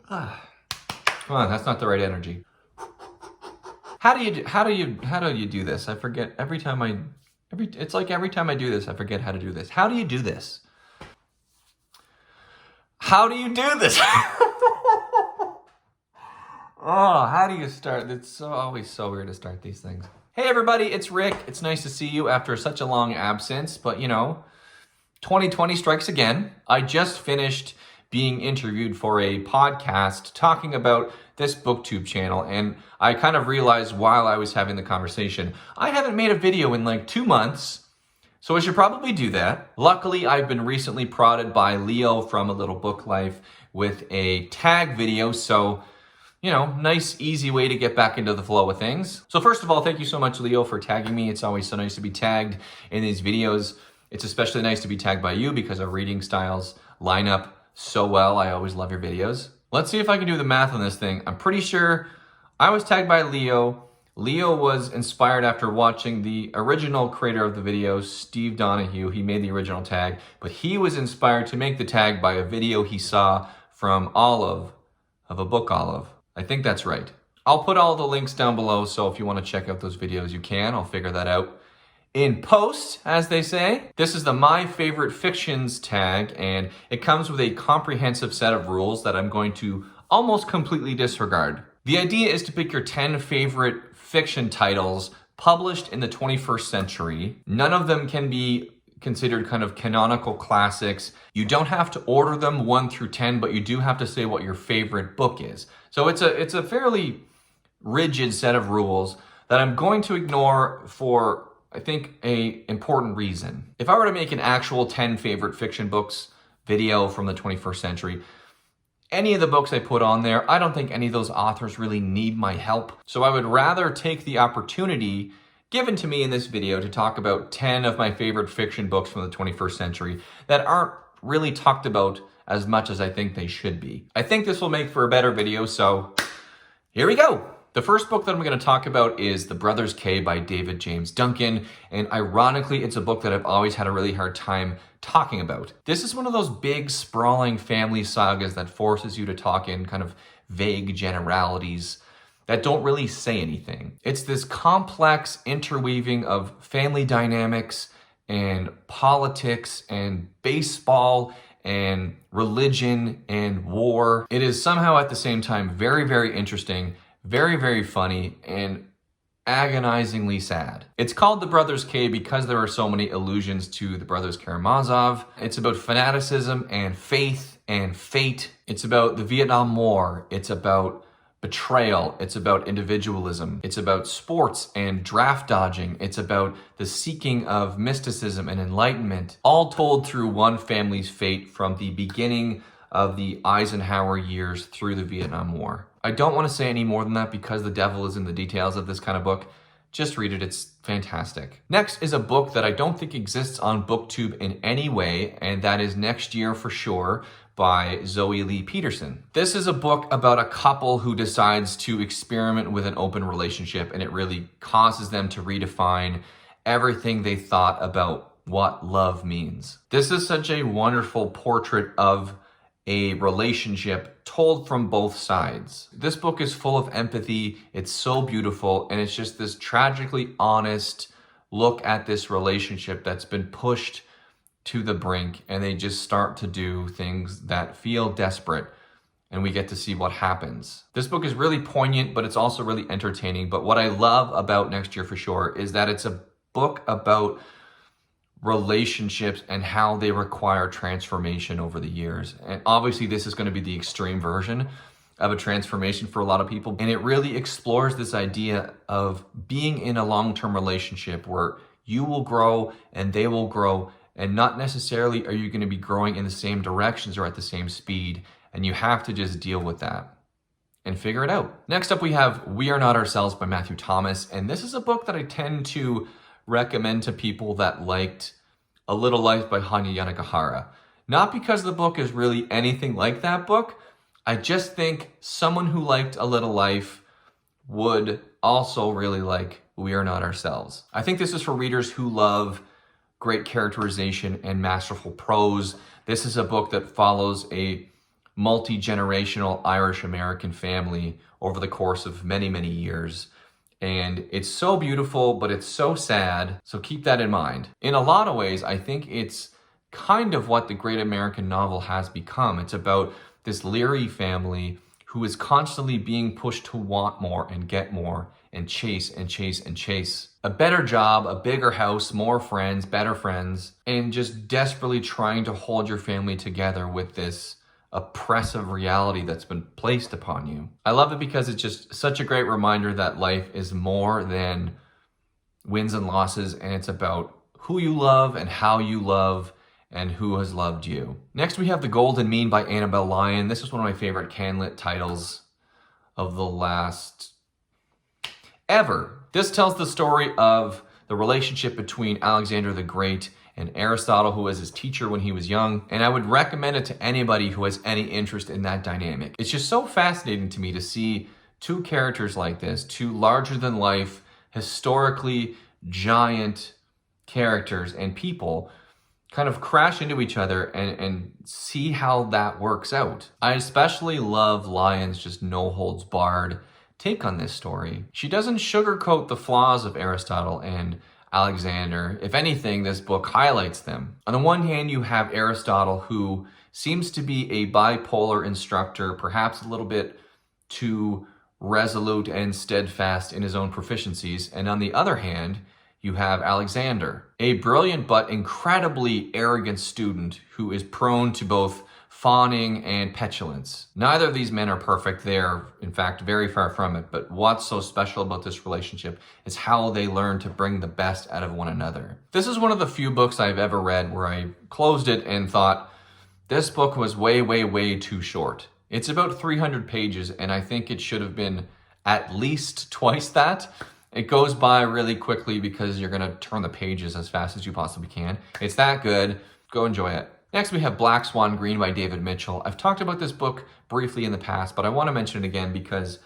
Come on, that's not the right energy. How do you do this? I forget every time it's like every time I do this, I forget how to do this. How do you do this? How do you do this? Oh, how do you start? It's always so weird to start these things. Hey everybody, it's Rick. It's nice to see you after such a long absence, but 2020 strikes again. I just finished being interviewed for a podcast talking about this booktube channel, and I kind of realized while I was having the conversation, I haven't made a video in like 2 months, so I should probably do that. Luckily, I've been recently prodded by Leo from A Little Book Life with a tag video, so nice, easy way to get back into the flow of things. So first of all, thank you so much, Leo, for tagging me. It's always so nice to be tagged in these videos. It's especially nice to be tagged by you because our reading styles line up so well. I always love your videos. Let's see if I can do the math on this thing. I'm pretty sure I was tagged by Leo. Leo was inspired after watching the original creator of the video, Steve Donahue. He made the original tag, but he was inspired to make the tag by a video he saw from Olive, of a book Olive. I think that's right. I'll put all the links down below, so if you want to check out those videos, you can. I'll figure that out in post, as they say. This is the My Favorite Fictions tag, and it comes with a comprehensive set of rules that I'm going to almost completely disregard. The idea is to pick your 10 favorite fiction titles published in the 21st century. None of them can be considered kind of canonical classics. You don't have to order them 1 through 10, but you do have to say what your favorite book is. So it's a fairly rigid set of rules that I'm going to ignore for, I think, a important reason. If I were to make an actual 10 favorite fiction books video from the 21st century, any of the books I put on there, I don't think any of those authors really need my help. So I would rather take the opportunity given to me in this video to talk about 10 of my favorite fiction books from the 21st century that aren't really talked about as much as I think they should be. I think this will make for a better video, so here we go. The first book that I'm going to talk about is The Brothers K by David James Duncan, and ironically, it's a book that I've always had a really hard time talking about. This is one of those big, sprawling family sagas that forces you to talk in kind of vague generalities that don't really say anything. It's this complex interweaving of family dynamics and politics and baseball and religion and war. It is somehow at the same time very, very interesting, very, very funny, and agonizingly sad. It's called The Brothers K because there are so many allusions to the brothers Karamazov. It's about fanaticism and faith and fate. It's about the Vietnam War. It's about betrayal. It's about individualism. It's about sports and draft dodging. It's about the seeking of mysticism and enlightenment, all told through one family's fate from the beginning of the Eisenhower years through the Vietnam War. I don't want to say any more than that because the devil is in the details of this kind of book. Just read it, it's fantastic. Next is a book that I don't think exists on BookTube in any way, and that is Next Year for Sure by Zoe Lee Peterson. This is a book about a couple who decides to experiment with an open relationship, and it really causes them to redefine everything they thought about what love means. This is such a wonderful portrait of a relationship told from both sides. This book is full of empathy, it's so beautiful, and it's just this tragically honest look at this relationship that's been pushed to the brink, and they just start to do things that feel desperate, and we get to see what happens. This book is really poignant, but it's also really entertaining. But what I love about Next Year for Sure is that it's a book about relationships and how they require transformation over the years. And obviously this is going to be the extreme version of a transformation for a lot of people. And it really explores this idea of being in a long-term relationship where you will grow and they will grow, and not necessarily are you going to be growing in the same directions or at the same speed. And you have to just deal with that and figure it out. Next up, we have We Are Not Ourselves by Matthew Thomas. And this is a book that I tend to recommend to people that liked A Little Life by Hanya Yanagihara. Not because the book is really anything like that book. I just think someone who liked A Little Life would also really like We Are Not Ourselves. I think this is for readers who love great characterization and masterful prose. This is a book that follows a multi-generational Irish-American family over the course of many, many years. And it's so beautiful, but it's so sad. So keep that in mind. In a lot of ways, I think it's kind of what the great American novel has become. It's about this Leary family who is constantly being pushed to want more and get more and chase and chase and chase. A better job, a bigger house, more friends, better friends, and just desperately trying to hold your family together with this oppressive reality that's been placed upon you. I love it because it's just such a great reminder that life is more than wins and losses, and it's about who you love and how you love and who has loved you. Next, we have The Golden Mean by Annabelle Lyon. This is one of my favorite Canlit titles of the last ever. This tells the story of the relationship between Alexander the Great and Aristotle, who was his teacher when he was young. And I would recommend it to anybody who has any interest in that dynamic. It's just so fascinating to me to see two characters like this, two larger than life, historically giant characters and people kind of crash into each other and see how that works out. I especially love Lyon's just no holds barred take on this story. She doesn't sugarcoat the flaws of Aristotle and Alexander. If anything, this book highlights them. On the one hand, you have Aristotle, who seems to be a bipolar instructor, perhaps a little bit too resolute and steadfast in his own proficiencies. And on the other hand, you have Alexander, a brilliant but incredibly arrogant student who is prone to both fawning and petulance. Neither of these men are perfect. They're, in fact, very far from it. But what's so special about this relationship is how they learn to bring the best out of one another. This is one of the few books I've ever read where I closed it and thought, this book was way, way, way too short. It's about 300 pages, and I think it should have been at least twice that. It goes by really quickly because you're going to turn the pages as fast as you possibly can. It's that good. Go enjoy it. Next, we have Black Swan Green by David Mitchell. I've talked about this book briefly in the past, but I want to mention it again because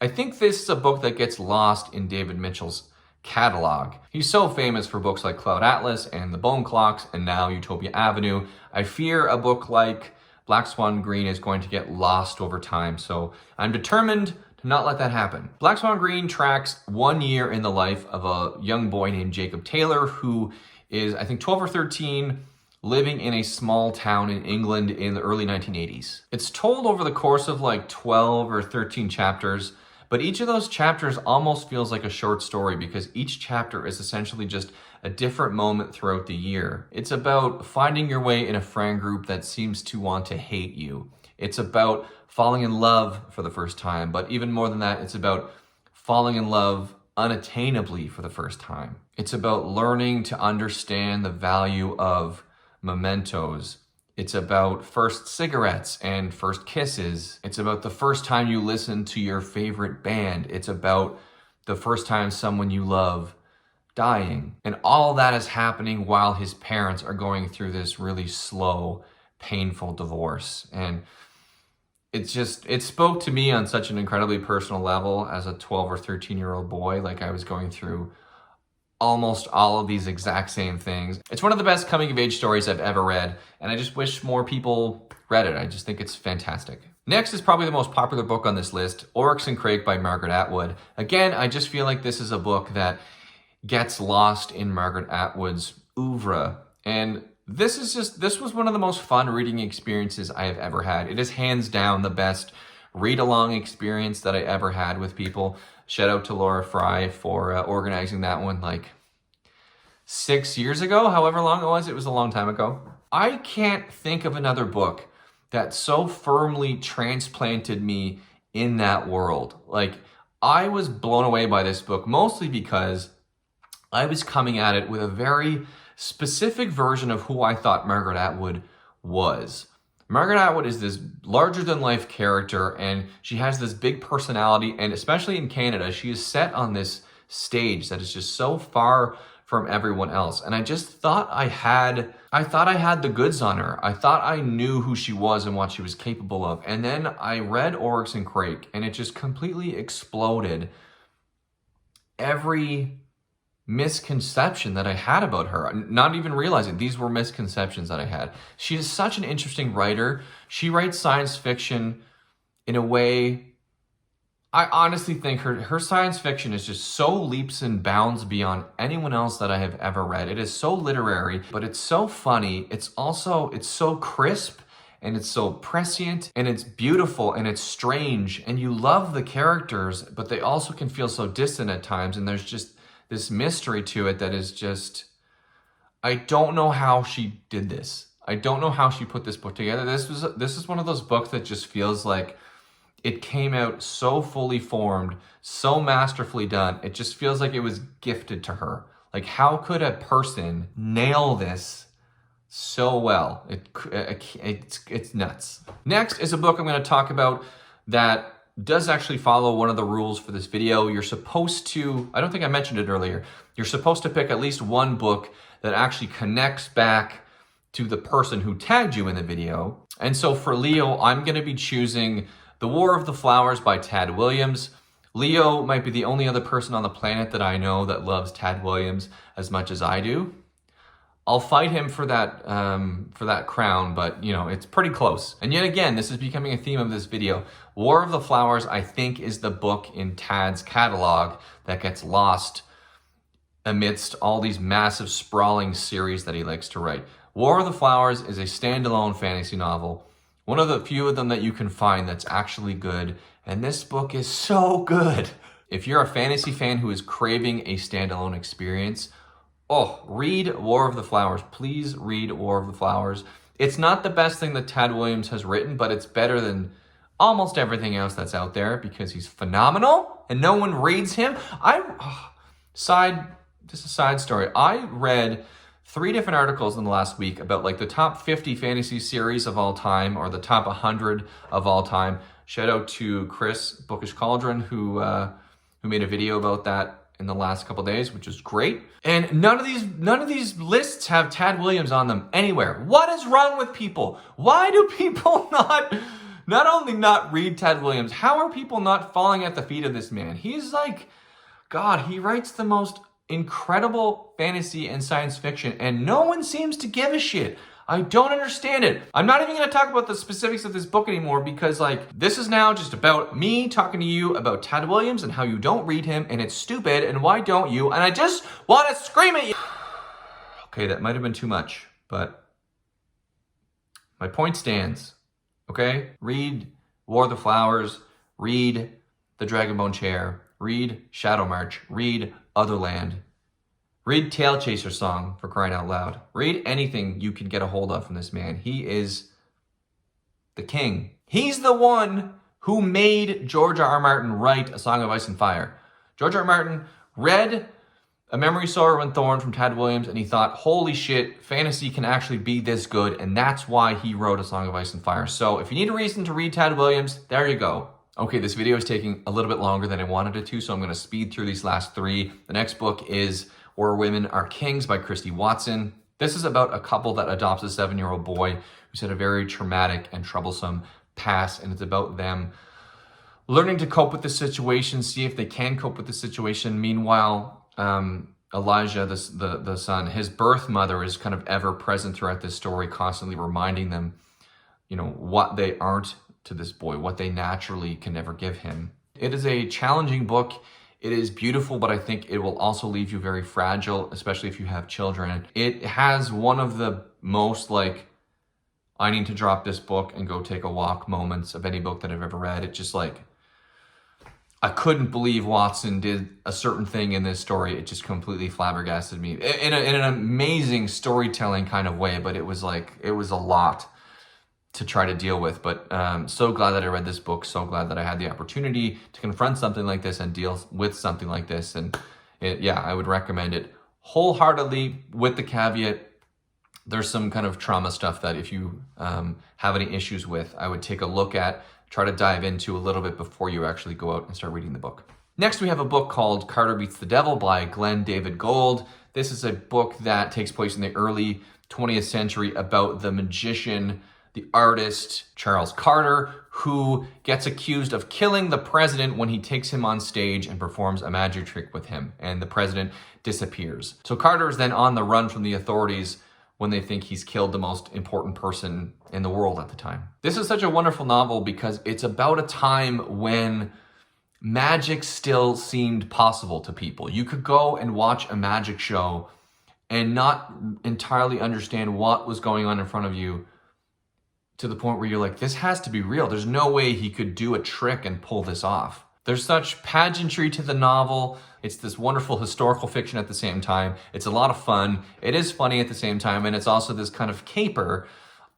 I think this is a book that gets lost in David Mitchell's catalog. He's so famous for books like Cloud Atlas and The Bone Clocks and now Utopia Avenue. I fear a book like Black Swan Green is going to get lost over time, so I'm determined to not let that happen. Black Swan Green tracks 1 year in the life of a young boy named Jacob Taylor, who is, I think, 12 or 13, living in a small town in England in the early 1980s. It's told over the course of like 12 or 13 chapters, but each of those chapters almost feels like a short story because each chapter is essentially just a different moment throughout the year. It's about finding your way in a friend group that seems to want to hate you. It's about falling in love for the first time, but even more than that, it's about falling in love unattainably for the first time. It's about learning to understand the value of mementos. It's about first cigarettes and first kisses. It's about the first time you listen to your favorite band. It's about the first time someone you love dying. And all that is happening while his parents are going through this really slow, painful divorce. And it spoke to me on such an incredibly personal level as a 12 or 13-year-old boy. Like I was going through almost all of these exact same things. It's one of the best coming of age stories I've ever read, and I just wish more people read it. I just think it's fantastic. Next is probably the most popular book on this list, Oryx and Crake by Margaret Atwood. Again, I just feel like this is a book that gets lost in Margaret Atwood's oeuvre. And this was one of the most fun reading experiences I have ever had. It is hands down the best read-along experience that I ever had with people. Shout out to Laura Fry for organizing that one like 6 years ago, however long it was a long time ago. I can't think of another book that so firmly transplanted me in that world. Like, I was blown away by this book, mostly because I was coming at it with a very specific version of who I thought Margaret Atwood was. Margaret Atwood is this larger-than-life character, and she has this big personality, and especially in Canada, she is set on this stage that is just so far from everyone else. And I just thought I had the goods on her. I thought I knew who she was and what she was capable of. And then I read Oryx and Crake, and it just completely exploded every misconception that I had about her, not even realizing these were misconceptions that I had. She is such an interesting writer. She writes science fiction in a way, I honestly think her science fiction is just so leaps and bounds beyond anyone else that I have ever read. It is so literary, but it's so funny. It's so crisp, and it's so prescient, and it's beautiful, and it's strange, and you love the characters, but they also can feel so distant at times, and there's just this mystery to it that is just, I don't know how she did this. I don't know how she put this book together. This is one of those books that just feels like it came out so fully formed, so masterfully done. It just feels like it was gifted to her. Like, how could a person nail this so well? It's nuts. Next is a book I'm going to talk about that does actually follow one of the rules for this video. You're supposed to, I don't think I mentioned it earlier, you're supposed to pick at least one book that actually connects back to the person who tagged you in the video. And so for Leo, I'm going to be choosing The War of the Flowers by Tad Williams. Leo might be the only other person on the planet that I know that loves Tad Williams as much as I do. I'll fight him for that crown, but you know, it's pretty close. And yet again, this is becoming a theme of this video. War of the Flowers, I think, is the book in Tad's catalog that gets lost amidst all these massive sprawling series that he likes to write. War of the Flowers is a standalone fantasy novel. One of the few of them that you can find that's actually good. And this book is so good. If you're a fantasy fan who is craving a standalone experience, read War of the Flowers. Please read War of the Flowers. It's not the best thing that Tad Williams has written, but it's better than almost everything else that's out there because he's phenomenal and no one reads him. Just a side story. I read 3 different articles in the last week about like the top 50 fantasy series of all time or the top 100 of all time. Shout out to Chris Bookish Cauldron who made a video about that in the last couple days, which is great. And none of these lists have Tad Williams on them anywhere. What is wrong with people? Why do people not only not read Tad Williams, how are people not falling at the feet of this man? He's like, God, he writes the most incredible fantasy and science fiction, and no one seems to give a shit. I don't understand it. I'm not even going to talk about the specifics of this book anymore because like this is now just about me talking to you about Tad Williams and how you don't read him and it's stupid and why don't you? And I just want to scream at you. Okay, that might have been too much, but my point stands. Okay? Read War of the Flowers, read The Dragonbone Chair, read Shadow March, read Otherland. Read Tail Chaser Song, for crying out loud. Read anything you can get a hold of from this man. He is the king. He's the one who made George R. R. Martin write A Song of Ice and Fire. George R. R. Martin read A Memory, Sorrow, and Thorn from Tad Williams, and he thought, holy shit, fantasy can actually be this good, and that's why he wrote A Song of Ice and Fire. So if you need a reason to read Tad Williams, there you go. Okay, this video is taking a little bit longer than I wanted it to, so I'm going to speed through these last 3. The next book is Where Women Are Kings by Christy Watson. This is about a couple that adopts a 7-year-old boy who's had a very traumatic and troublesome past, and it's about them learning to cope with the situation, see if they can cope with the situation. Meanwhile, Elijah, the son, his birth mother is kind of ever present throughout this story, constantly reminding them, you know, what they aren't to this boy, what they naturally can never give him. It is a challenging book. It is beautiful, but I think it will also leave you very fragile, especially if you have children. It has one of the most like, I need to drop this book and go take a walk moments of any book that I've ever read. It just like, I couldn't believe Watson did a certain thing in this story. It just completely flabbergasted me in an amazing storytelling kind of way, but it was like, it was a lot to try to deal with, but so glad that I read this book, so glad that I had the opportunity to confront something like this and deal with something like this, and yeah, I would recommend it wholeheartedly with the caveat, there's some kind of trauma stuff that if you have any issues with, I would take a look at, try to dive into a little bit before you actually go out and start reading the book. Next, we have a book called Carter Beats the Devil by Glenn David Gould. This is a book that takes place in the early 20th century about the magician the artist Charles Carter, who gets accused of killing the president when he takes him on stage and performs a magic trick with him, and the president disappears. So Carter is then on the run from the authorities when they think he's killed the most important person in the world at the time. This is such a wonderful novel because it's about a time when magic still seemed possible to people. You could go and watch a magic show and not entirely understand what was going on in front of you, to the point where you're like, this has to be real. There's no way he could do a trick and pull this off. There's such pageantry to the novel. It's this wonderful historical fiction at the same time. It's a lot of fun. It is funny at the same time, and it's also this kind of caper,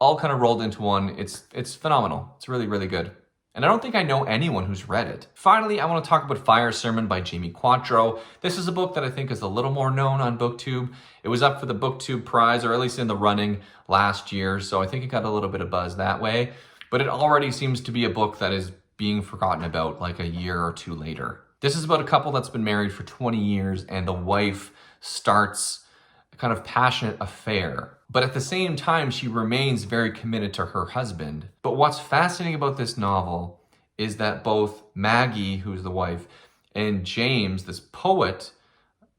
all kind of rolled into one. It's phenomenal. It's really, really good. And I don't think I know anyone who's read it. Finally, I want to talk about Fire Sermon by Jamie Quattro. This is a book that I think is a little more known on BookTube. It was up for the BookTube prize, or at least in the running last year, so I think it got a little bit of buzz that way. But it already seems to be a book that is being forgotten about like a year or two later. This is about a couple that's been married for 20 years, and the wife starts a kind of passionate affair. But at the same time, she remains very committed to her husband. But what's fascinating about this novel is that both Maggie, who's the wife, and James, this poet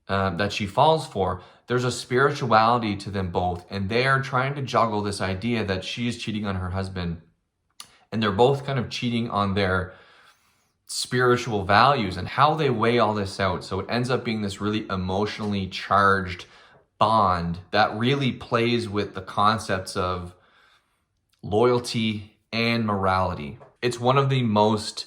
that she falls for, there's a spirituality to them both. And they're trying to juggle this idea that she's cheating on her husband. And they're both kind of cheating on their spiritual values and how they weigh all this out. So it ends up being this really emotionally charged bond that really plays with the concepts of loyalty and morality. It's one of the most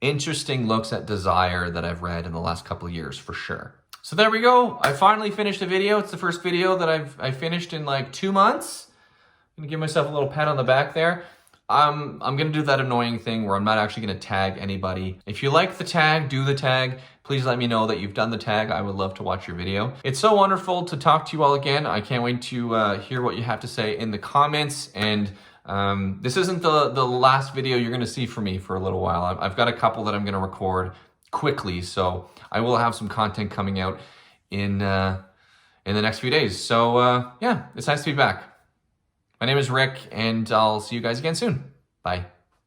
interesting looks at desire that I've read in the last couple of years, for sure. So there we go. I finally finished a video. It's the first video that I finished in like 2 months. I'm gonna give myself a little pat on the back there. I'm gonna do that annoying thing where I'm not actually gonna tag anybody. If you like the tag, do the tag. Please let me know that you've done the tag. I would love to watch your video. It's so wonderful to talk to you all again. I can't wait to hear what you have to say in the comments. And this isn't the last video you're gonna see from me for a little while. I've got a couple that I'm gonna record quickly, so I will have some content coming out in the next few days. So yeah, it's nice to be back. My name is Rick, and I'll see you guys again soon. Bye.